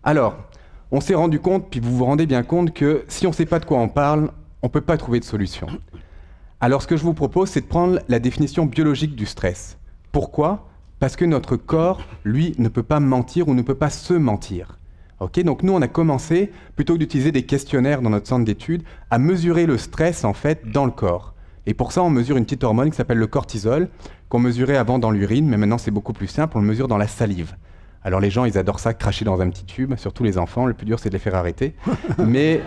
Alors, on s'est rendu compte, puis vous vous rendez bien compte que si on ne sait pas de quoi on parle, on ne peut pas trouver de solution. Alors ce que je vous propose, c'est de prendre la définition biologique du stress. Pourquoi? Parce que notre corps, lui, ne peut pas mentir ou ne peut pas se mentir. Okay, donc nous, on a commencé, plutôt que d'utiliser des questionnaires dans notre centre d'études, à mesurer le stress, en fait, dans le corps. Et pour ça, on mesure une petite hormone qui s'appelle le cortisol, qu'on mesurait avant dans l'urine, mais maintenant c'est beaucoup plus simple, on le mesure dans la salive. Alors les gens, ils adorent ça, cracher dans un petit tube, surtout les enfants, le plus dur c'est de les faire arrêter. Mais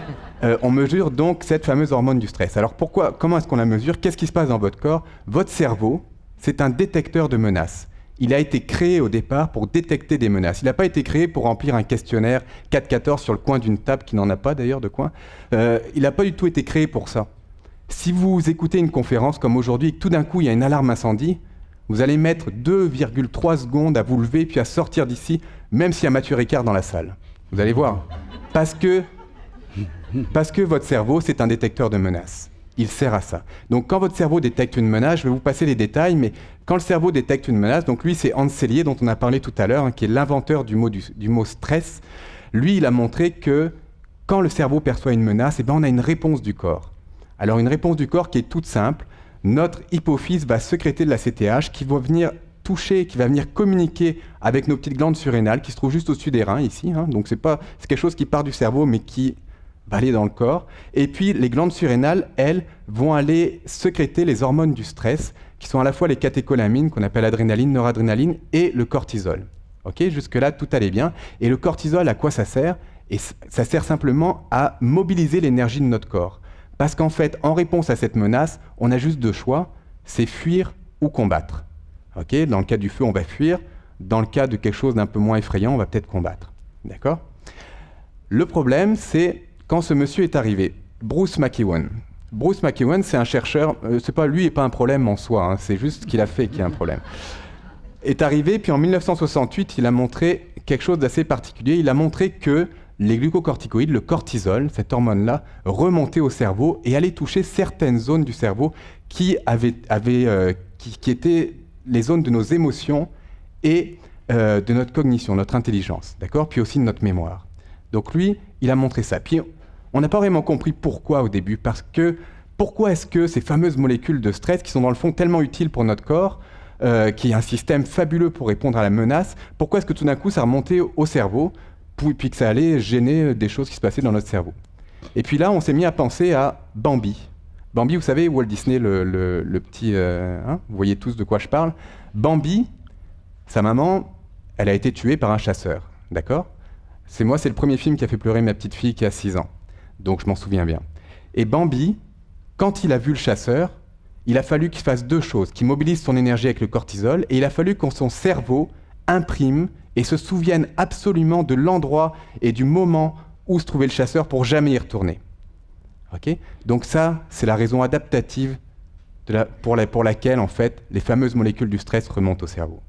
on mesure donc cette fameuse hormone du stress. Alors comment est-ce qu'on la mesure? Qu'est-ce qui se passe dans votre corps? Votre cerveau, c'est un détecteur de menaces. Il a été créé au départ pour détecter des menaces. Il n'a pas été créé pour remplir un questionnaire 414 sur le coin d'une table, qui n'en a pas d'ailleurs de coin. Il n'a pas du tout été créé pour ça. Si vous écoutez une conférence comme aujourd'hui et que tout d'un coup il y a une alarme incendie, vous allez mettre 2,3 secondes à vous lever puis à sortir d'ici, même s'il y a Mathieu Ricard dans la salle. Vous allez voir. Parce que votre cerveau, c'est un détecteur de menaces. Il sert à ça. Donc quand votre cerveau détecte une menace, je vais vous passer les détails, mais quand le cerveau détecte une menace, donc lui c'est Hans Selye dont on a parlé tout à l'heure, qui est l'inventeur du mot stress, lui il a montré que quand le cerveau perçoit une menace, eh ben, on a une réponse du corps. Alors une réponse du corps qui est toute simple, notre hypophyse va sécréter de la CTH qui va venir toucher, qui va venir communiquer avec nos petites glandes surrénales qui se trouvent juste au-dessus des reins ici, donc c'est quelque chose qui part du cerveau mais qui va aller dans le corps. Et puis les glandes surrénales, elles, vont aller sécréter les hormones du stress, qui sont à la fois les catécholamines, qu'on appelle adrénaline, noradrénaline, et le cortisol. Okay, jusque-là, tout allait bien. Et le cortisol, à quoi ça sert? Et ça sert simplement à mobiliser l'énergie de notre corps. Parce qu'en fait, en réponse à cette menace, on a juste deux choix, c'est fuir ou combattre. Okay, dans le cas du feu, on va fuir. Dans le cas de quelque chose d'un peu moins effrayant, on va peut-être combattre. D'accord? Le problème, c'est quand ce monsieur est arrivé, Bruce McEwen. Bruce McEwen, c'est un chercheur, lui n'est pas un problème en soi, c'est juste ce qu'il a fait qui est un problème. Est arrivé, puis en 1968, il a montré quelque chose d'assez particulier. Il a montré que les glucocorticoïdes, le cortisol, cette hormone-là, remontait au cerveau et allait toucher certaines zones du cerveau qui étaient les zones de nos émotions et de notre cognition, notre intelligence, d'accord? Puis aussi de notre mémoire. Donc lui, il a montré ça. Puis on n'a pas vraiment compris pourquoi au début, parce que pourquoi est-ce que ces fameuses molécules de stress, qui sont dans le fond tellement utiles pour notre corps, qui est un système fabuleux pour répondre à la menace, pourquoi est-ce que tout d'un coup ça remontait au cerveau, puis que ça allait gêner des choses qui se passaient dans notre cerveau? Et puis là, on s'est mis à penser à Bambi. Bambi, vous savez, Walt Disney, le petit... vous voyez tous de quoi je parle. Bambi, sa maman, elle a été tuée par un chasseur, d'accord? C'est le premier film qui a fait pleurer ma petite fille qui a 6 ans. Donc je m'en souviens bien. Et Bambi, quand il a vu le chasseur, il a fallu qu'il fasse deux choses, qu'il mobilise son énergie avec le cortisol, et il a fallu que son cerveau imprime et se souvienne absolument de l'endroit et du moment où se trouvait le chasseur pour jamais y retourner. Okay? Donc ça, c'est la raison adaptative pour laquelle, en fait, les fameuses molécules du stress remontent au cerveau.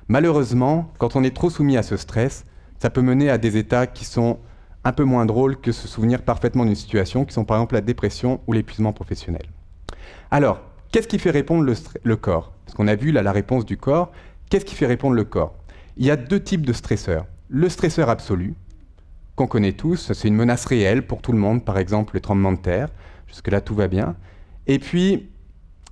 Malheureusement, quand on est trop soumis à ce stress, ça peut mener à des états qui sont un peu moins drôles que se souvenir parfaitement d'une situation, qui sont par exemple la dépression ou l'épuisement professionnel. Alors, qu'est-ce qui fait répondre le corps? Parce qu'on a vu là la réponse du corps. Qu'est-ce qui fait répondre le corps? Il y a deux types de stresseurs. Le stresseur absolu, qu'on connaît tous, c'est une menace réelle pour tout le monde, par exemple le tremblement de terre. Jusque-là, tout va bien. Et puis,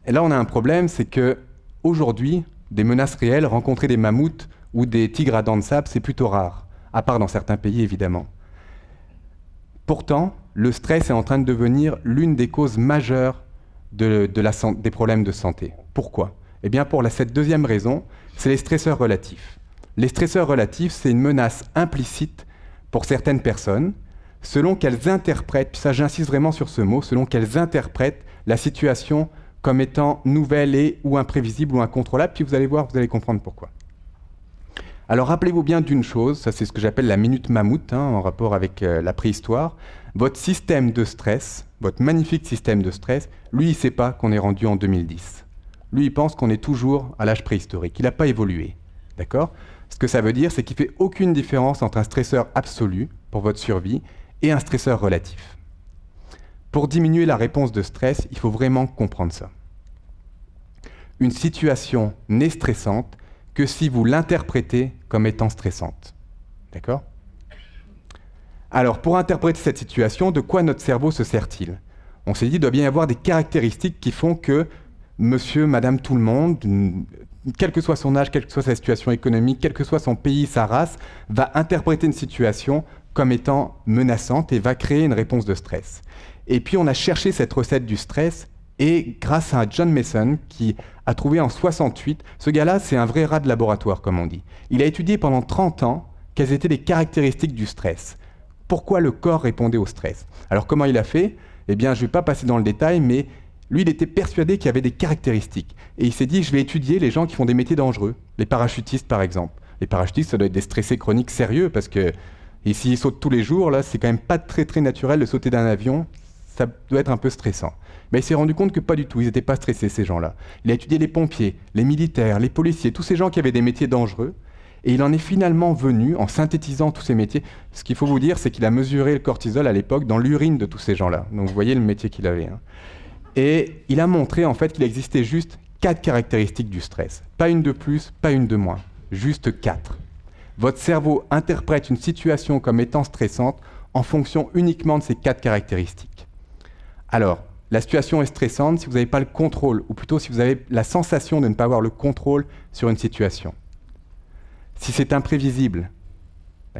là, on a un problème, c'est qu'aujourd'hui, des menaces réelles, rencontrer des mammouths ou des tigres à dents de sable, c'est plutôt rare, à part dans certains pays, évidemment. Pourtant, le stress est en train de devenir l'une des causes majeures des problèmes de santé. Pourquoi? Eh bien, pour cette deuxième raison, c'est les stresseurs relatifs. Les stresseurs relatifs, c'est une menace implicite pour certaines personnes, selon qu'elles interprètent, puis ça j'insiste vraiment sur ce mot, selon qu'elles interprètent la situation comme étant nouvelle et ou imprévisible ou incontrôlable, puis vous allez voir, vous allez comprendre pourquoi. Alors rappelez-vous bien d'une chose, ça c'est ce que j'appelle la minute mammouth, en rapport avec la préhistoire. Votre système de stress, votre magnifique système de stress, lui il ne sait pas qu'on est rendu en 2010. Lui il pense qu'on est toujours à l'âge préhistorique, il n'a pas évolué. D'accord? Ce que ça veut dire, c'est qu'il ne fait aucune différence entre un stresseur absolu pour votre survie et un stresseur relatif. Pour diminuer la réponse de stress, il faut vraiment comprendre ça. Une situation n'est stressante que si vous l'interprétez comme étant stressante. D'accord? Alors, pour interpréter cette situation, de quoi notre cerveau se sert-il? On s'est dit qu'il doit bien y avoir des caractéristiques qui font que monsieur, madame, tout le monde, quel que soit son âge, quelle que soit sa situation économique, quel que soit son pays, sa race, va interpréter une situation comme étant menaçante et va créer une réponse de stress. Et puis on a cherché cette recette du stress et grâce à John Mason qui a trouvé en 68, ce gars-là c'est un vrai rat de laboratoire comme on dit. Il a étudié pendant 30 ans quelles étaient les caractéristiques du stress. Pourquoi le corps répondait au stress? Alors comment il a fait? Eh bien je ne vais pas passer dans le détail mais lui il était persuadé qu'il y avait des caractéristiques. Et il s'est dit je vais étudier les gens qui font des métiers dangereux, les parachutistes par exemple. Les parachutistes ça doit être des stressés chroniques sérieux parce que et s'ils sautent tous les jours, là, c'est quand même pas très très naturel de sauter d'un avion. Ça doit être un peu stressant. Mais il s'est rendu compte que pas du tout, ils n'étaient pas stressés ces gens-là. Il a étudié les pompiers, les militaires, les policiers, tous ces gens qui avaient des métiers dangereux. Et il en est finalement venu, en synthétisant tous ces métiers, ce qu'il faut vous dire, c'est qu'il a mesuré le cortisol à l'époque dans l'urine de tous ces gens-là. Donc vous voyez le métier qu'il avait. Hein. Et il a montré en fait qu'il existait juste 4 caractéristiques du stress. Pas une de plus, pas une de moins. Juste 4. Votre cerveau interprète une situation comme étant stressante en fonction uniquement de ces 4 caractéristiques. Alors, la situation est stressante si vous n'avez pas le contrôle, ou plutôt si vous avez la sensation de ne pas avoir le contrôle sur une situation. Si c'est imprévisible,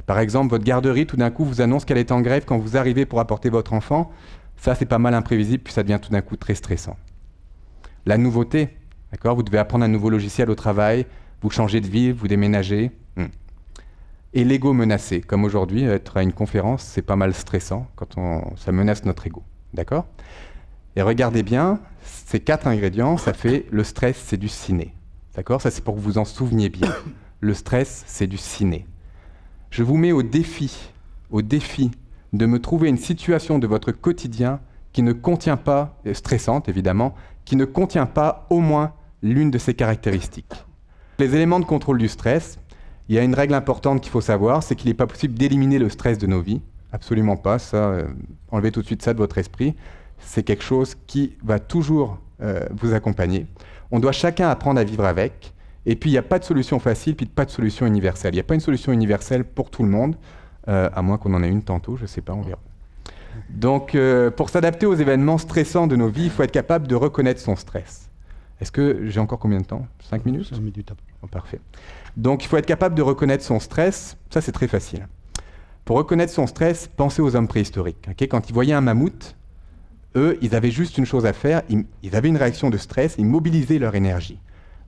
par exemple, votre garderie, tout d'un coup, vous annonce qu'elle est en grève quand vous arrivez pour apporter votre enfant, ça, c'est pas mal imprévisible, puis ça devient tout d'un coup très stressant. La nouveauté, d'accord, vous devez apprendre un nouveau logiciel au travail, vous changez de ville, vous déménagez. Et l'ego menacé, comme aujourd'hui, être à une conférence, c'est pas mal stressant quand ça menace notre ego. D'accord? Et regardez bien, ces 4 ingrédients, ça fait le stress, c'est du ciné. D'accord? Ça, c'est pour que vous en souveniez bien. Le stress, c'est du ciné. Je vous mets au défi de me trouver une situation de votre quotidien qui ne contient pas, stressante évidemment, qui ne contient pas au moins l'une de ces caractéristiques. Les éléments de contrôle du stress, il y a une règle importante qu'il faut savoir, c'est qu'il n'est pas possible d'éliminer le stress de nos vies. Absolument pas, ça, enlevez tout de suite ça de votre esprit. C'est quelque chose qui va toujours vous accompagner. On doit chacun apprendre à vivre avec. Et puis, il n'y a pas de solution facile, puis pas de solution universelle. Il n'y a pas une solution universelle pour tout le monde, à moins qu'on en ait une tantôt, je ne sais pas, on verra. Donc, pour s'adapter aux événements stressants de nos vies, il faut être capable de reconnaître son stress. Est-ce que j'ai encore combien de temps? 5 minutes? 5 minutes. Oh, parfait. Donc, il faut être capable de reconnaître son stress. Ça, c'est très facile. Pour reconnaître son stress, pensez aux hommes préhistoriques. Okay? Quand ils voyaient un mammouth, eux, ils avaient juste une chose à faire. Ils avaient une réaction de stress, ils mobilisaient leur énergie.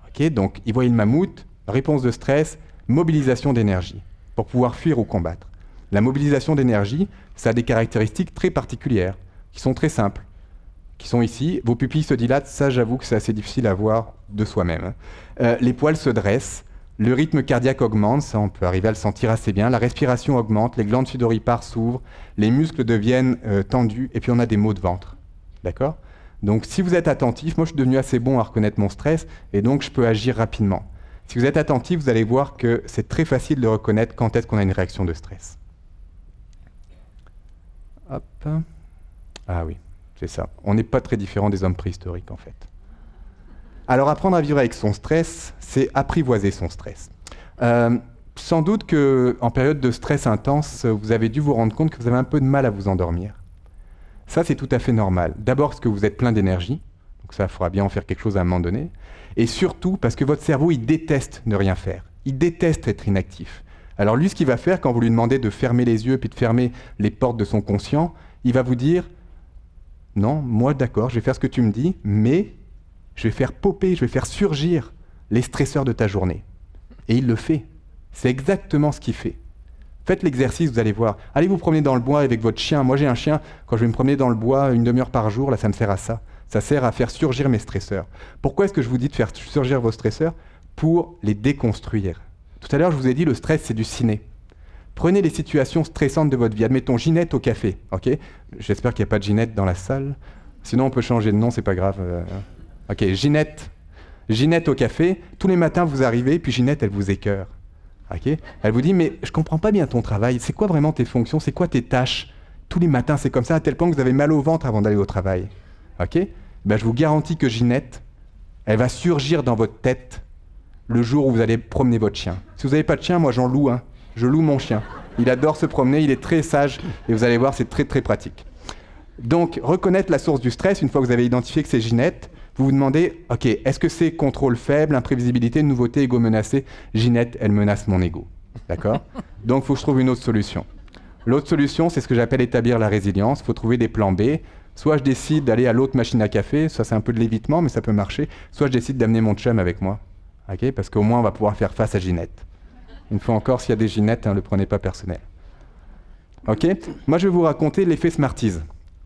Okay? Donc, ils voyaient le mammouth, réponse de stress, mobilisation d'énergie pour pouvoir fuir ou combattre. La mobilisation d'énergie, ça a des caractéristiques très particulières, qui sont très simples, qui sont ici. Vos pupilles se dilatent, ça, j'avoue que c'est assez difficile à voir de soi-même. Les poils se dressent, le rythme cardiaque augmente, ça on peut arriver à le sentir assez bien, la respiration augmente, les glandes sudoripares s'ouvrent, les muscles deviennent tendus, et puis on a des maux de ventre. D'accord? Donc si vous êtes attentif, moi je suis devenu assez bon à reconnaître mon stress, et donc je peux agir rapidement. Si vous êtes attentif, vous allez voir que c'est très facile de reconnaître quand est-ce qu'on a une réaction de stress. Hop. Ah oui, c'est ça. On n'est pas très différent des hommes préhistoriques en fait. Alors apprendre à vivre avec son stress, c'est apprivoiser son stress. Sans doute qu'en période de stress intense, vous avez dû vous rendre compte que vous avez un peu de mal à vous endormir. Ça, c'est tout à fait normal. D'abord parce que vous êtes plein d'énergie, donc ça, il faudra bien en faire quelque chose à un moment donné. Et surtout parce que votre cerveau, il déteste ne rien faire. Il déteste être inactif. Alors lui, ce qu'il va faire, quand vous lui demandez de fermer les yeux puis de fermer les portes de son conscient, il va vous dire « Non, moi d'accord, je vais faire ce que tu me dis, mais je vais faire popper, je vais faire surgir les stresseurs de ta journée. » Et il le fait. C'est exactement ce qu'il fait. Faites l'exercice, vous allez voir. Allez vous promener dans le bois avec votre chien. Moi j'ai un chien, quand je vais me promener dans le bois une demi-heure par jour, là ça me sert à ça. Ça sert à faire surgir mes stresseurs. Pourquoi est-ce que je vous dis de faire surgir vos stresseurs? Pour les déconstruire. Tout à l'heure, je vous ai dit, le stress, c'est du ciné. Prenez les situations stressantes de votre vie. Admettons Ginette au café. Okay, j'espère qu'il n'y a pas de Ginette dans la salle. Sinon, on peut changer de nom, c'est pas grave. Ok, Ginette. Ginette au café. Tous les matins, vous arrivez, puis Ginette, elle vous écœure. Okay, elle vous dit, mais je comprends pas bien ton travail. C'est quoi vraiment tes fonctions? C'est quoi tes tâches? Tous les matins, c'est comme ça, à tel point que vous avez mal au ventre avant d'aller au travail. Ok, ben, je vous garantis que Ginette, elle va surgir dans votre tête le jour où vous allez promener votre chien. Si vous n'avez pas de chien, moi j'en loue un. Je loue mon chien. Il adore se promener, il est très sage, et vous allez voir, c'est très très pratique. Donc, reconnaître la source du stress, une fois que vous avez identifié que c'est Ginette, vous vous demandez, ok, est-ce que c'est contrôle faible, imprévisibilité, nouveauté, ego menacé? Ginette, elle menace mon ego. D'accord? Donc, il faut que je trouve une autre solution. L'autre solution, c'est ce que j'appelle établir la résilience. Il faut trouver des plans B. Soit je décide d'aller à l'autre machine à café, ça c'est un peu de l'évitement, mais ça peut marcher. Soit je décide d'amener mon chum avec moi. Okay? Parce qu'au moins, on va pouvoir faire face à Ginette. Une fois encore, s'il y a des Ginettes, ne le prenez pas personnel. Ok? Moi, je vais vous raconter l'effet Smarties.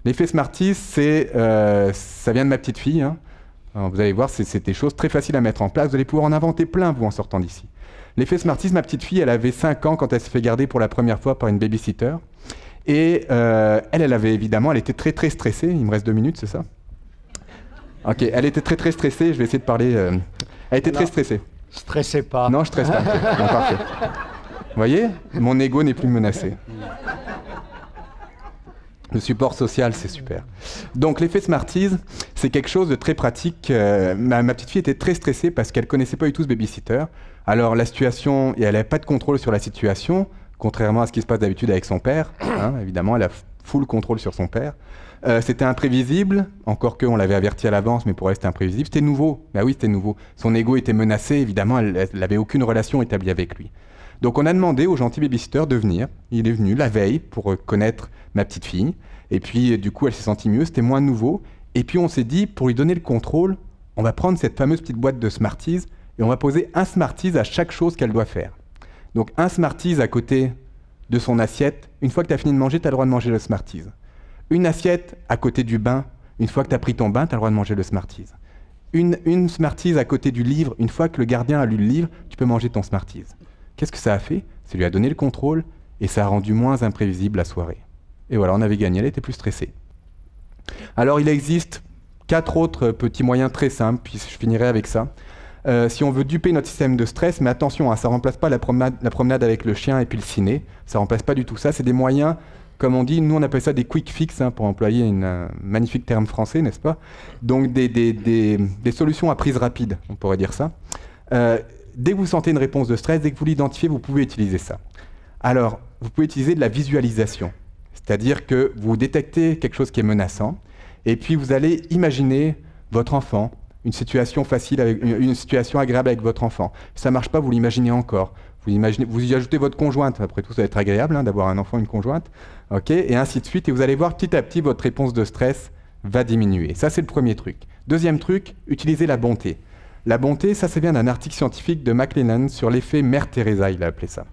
L'effet Smarties, ça vient de ma petite fille. Hein. Alors, vous allez voir, c'est des choses très faciles à mettre en place. Vous allez pouvoir en inventer plein, vous, en sortant d'ici. L'effet Smarties, ma petite fille, elle avait 5 ans quand elle s'est fait garder pour la première fois par une babysitter. Et elle avait évidemment, elle était très très stressée. Il me reste 2 minutes, c'est ça? Ok, elle était très très stressée. Je vais essayer de parler. Elle était très stressée. Stressez pas. Non, je stresse pas. Bon, parfait. Vous voyez, mon ego n'est plus menacé. Le support social, c'est super. Donc, l'effet Smarties, c'est quelque chose de très pratique. Ma petite fille était très stressée parce qu'elle ne connaissait pas du tout ce babysitter. Alors, la situation, et elle n'avait pas de contrôle sur la situation, contrairement à ce qui se passe d'habitude avec son père. Hein, évidemment, elle a full contrôle sur son père. C'était imprévisible, encore qu'on l'avait averti à l'avance, mais pour elle, c'était imprévisible. C'était nouveau. Ben oui, c'était nouveau. Son ego était menacé, évidemment, elle n'avait aucune relation établie avec lui. Donc, on a demandé au gentil babysitter de venir. Il est venu la veille pour connaître ma petite fille. Et puis, du coup, elle s'est sentie mieux, c'était moins nouveau. Et puis, on s'est dit, pour lui donner le contrôle, on va prendre cette fameuse petite boîte de Smarties et on va poser un Smarties à chaque chose qu'elle doit faire. Donc, un Smarties à côté de son assiette. Une fois que tu as fini de manger, tu as le droit de manger le Smarties. Une assiette à côté du bain. Une fois que tu as pris ton bain, tu as le droit de manger le Smarties. Une Smarties à côté du livre. Une fois que le gardien a lu le livre, tu peux manger ton Smarties. Qu'est-ce que ça a fait? Ça lui a donné le contrôle et ça a rendu moins imprévisible la soirée. Et voilà, on avait gagné, elle était plus stressée. Alors, il existe 4 autres petits moyens très simples, puis je finirai avec ça. Si on veut duper notre système de stress, mais attention, hein, ça ne remplace pas la promenade avec le chien et puis le ciné. Ça ne remplace pas du tout ça. C'est des moyens, comme on dit, nous on appelle ça des quick fix, hein, pour employer un magnifique terme français, n'est-ce pas? Donc des solutions à prise rapide, on pourrait dire ça. Dès que vous sentez une réponse de stress, dès que vous l'identifiez, vous pouvez utiliser ça. Alors, vous pouvez utiliser de la visualisation. C'est-à-dire que vous détectez quelque chose qui est menaçant, et puis vous allez imaginer votre enfant, une situation facile, une situation agréable avec votre enfant. Si ça ne marche pas, vous l'imaginez encore. Vous y ajoutez votre conjointe. Après tout, ça va être agréable hein, d'avoir un enfant et une conjointe. Okay, et ainsi de suite. Et vous allez voir petit à petit, votre réponse de stress va diminuer. Ça, c'est le premier truc. Deuxième truc, utilisez la bonté. La bonté, ça vient d'un article scientifique de McLennan sur l'effet Mère Teresa, il a appelé ça.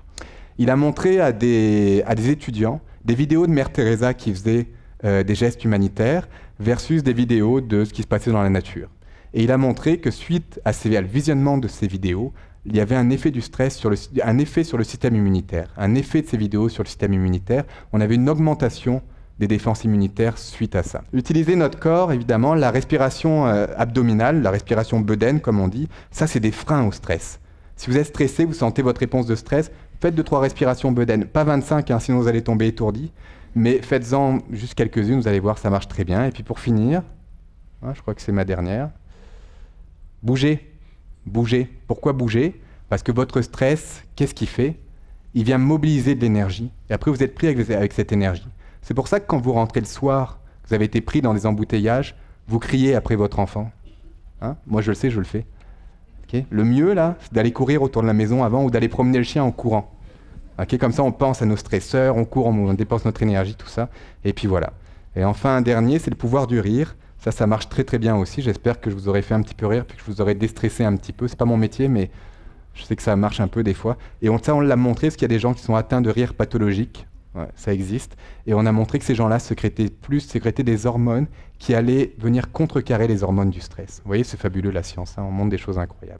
Il a montré à des étudiants des vidéos de Mère Teresa qui faisaient des gestes humanitaires versus des vidéos de ce qui se passait dans la nature. Et il a montré que suite à le visionnement de ces vidéos, il y avait un effet du stress, un effet sur le système immunitaire. Un effet de ces vidéos sur le système immunitaire. On avait une augmentation des défenses immunitaires suite à ça. Utiliser notre corps, évidemment, la respiration abdominale, la respiration bedaine, comme on dit, ça c'est des freins au stress. Si vous êtes stressé, vous sentez votre réponse de stress, faites 2-3 respirations bedaine. Pas 25, hein, sinon vous allez tomber étourdi. Mais faites-en juste quelques-unes, vous allez voir, ça marche très bien. Et puis pour finir, hein, je crois que c'est ma dernière, bougez. Bougez. Pourquoi bouger? Parce que votre stress, qu'est-ce qu'il fait? Il vient mobiliser de l'énergie. Et après, vous êtes pris avec cette énergie. C'est pour ça que quand vous rentrez le soir, vous avez été pris dans des embouteillages, vous criez après votre enfant. Hein? Moi, je le sais, je le fais. Okay? Le mieux, là, c'est d'aller courir autour de la maison avant ou d'aller promener le chien en courant. Okay? Comme ça, on pense à nos stresseurs, on court, on dépense notre énergie, tout ça. Et puis voilà. Et enfin, un dernier, c'est le pouvoir du rire. Ça marche très très bien aussi. J'espère que je vous aurai fait un petit peu rire, puis que je vous aurai déstressé un petit peu. C'est pas mon métier, mais je sais que ça marche un peu des fois. Et on l'a montré, parce qu'il y a des gens qui sont atteints de rire pathologique. Ouais, ça existe. Et on a montré que ces gens-là sécrétaient des hormones qui allaient venir contrecarrer les hormones du stress. Vous voyez, c'est fabuleux la science, hein, on montre des choses incroyables.